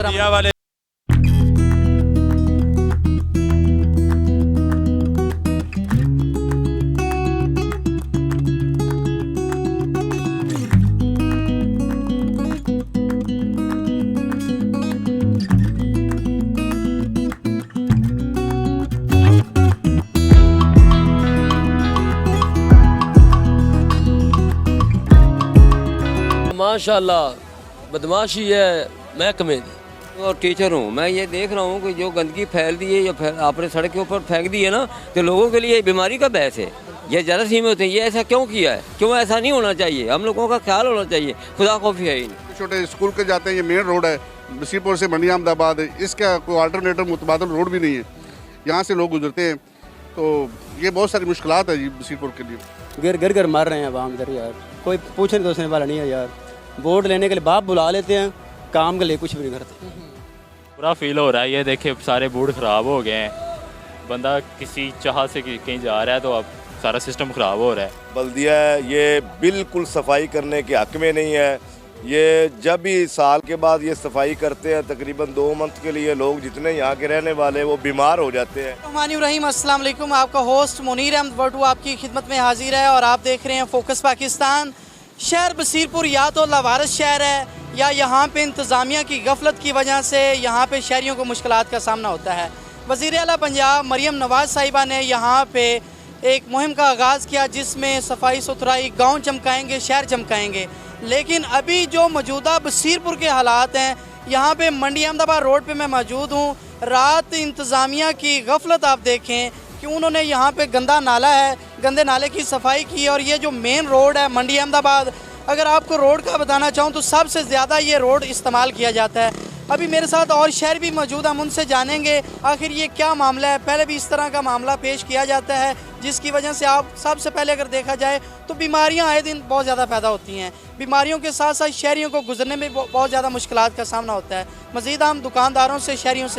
India वाले माशाल्लाह बदमाशी है महकमे दी। और टीचर हूँ मैं, ये देख रहा हूँ कि जो गंदगी फैल दी है या आपने सड़क के ऊपर फेंक दी है ना, तो लोगों के लिए बीमारी का बहस है। ये जरासीम होते हैं, ये ऐसा क्यों किया है, क्यों ऐसा नहीं होना चाहिए, हम लोगों का ख्याल होना चाहिए। खुदा खौफी है ही नहीं। छोटे स्कूल के जाते हैं, ये मेन रोड है बसीरपुर से मंडी अहमदाबाद, इसका कोई अल्टरनेटिव मुतबादल रोड भी नहीं है, यहाँ से लोग गुजरते हैं, तो ये बहुत सारी मुश्किलात है जी बसीरपुर के लिए। घर घर मार रहे हैं आवाम इधर यार, कोई पूछने दोसने वाला नहीं है यार। वोट लेने के लिए बाप बुला लेते हैं, काम के लिए कुछ भी नहीं करते। बुरा फील हो रहा है, ये देखे सारे बूट ख़राब हो गए हैं, बंदा किसी चाह से कहीं जा रहा है तो अब सारा सिस्टम ख़राब हो रहा है। बल्दिया ये बिल्कुल सफाई करने के हक में नहीं है। ये जब भी साल के बाद ये सफाई करते हैं, तकरीबन 2 मंथ के लिए लोग जितने यहाँ के रहने वाले वो बीमार हो जाते हैं। रहीम अस्सलाम वालेकुम, आपका होस्ट मुनीर अहमद बटू आपकी खिदमत में हाजिर है और आप देख रहे हैं फोकस पाकिस्तान। शहर बसीरपुर या तो लावारिस शहर है या यहाँ पे इंतज़ामिया की गफलत की वजह से यहाँ पे शहरियों को मुश्किलात का सामना होता है। वज़ीर आला पंजाब मरियम नवाज़ साहिबा ने यहाँ पे एक मुहिम का आगाज़ किया जिसमें सफाई सुथराई, गांव चमकाएंगे, शहर चमकाएंगे। लेकिन अभी जो मौजूदा बसीरपुर के हालात हैं, यहाँ पे मंडी अहमदाबाद रोड पे मैं मौजूद हूँ। रात इंतज़ामिया की गफलत आप देखें कि उन्होंने यहाँ पे गंदा नाला है, गंदे नाले की सफाई की। और ये जो मेन रोड है मंडी अहमदाबाद, अगर आपको रोड का बताना चाहूँ तो सबसे ज़्यादा ये रोड इस्तेमाल किया जाता है। अभी मेरे साथ और शहर भी मौजूद हैं, हम उनसे जानेंगे आखिर ये क्या मामला है। पहले भी इस तरह का मामला पेश किया जाता है जिसकी वजह से आप सबसे पहले अगर देखा जाए तो बीमारियां आए दिन बहुत ज़्यादा पैदा होती हैं। बीमारियों के साथ साथ शहरियों को गुजरने में बहुत ज़्यादा मुश्किलात का सामना होता है। मज़ीद हम दुकानदारों से, शहरियों से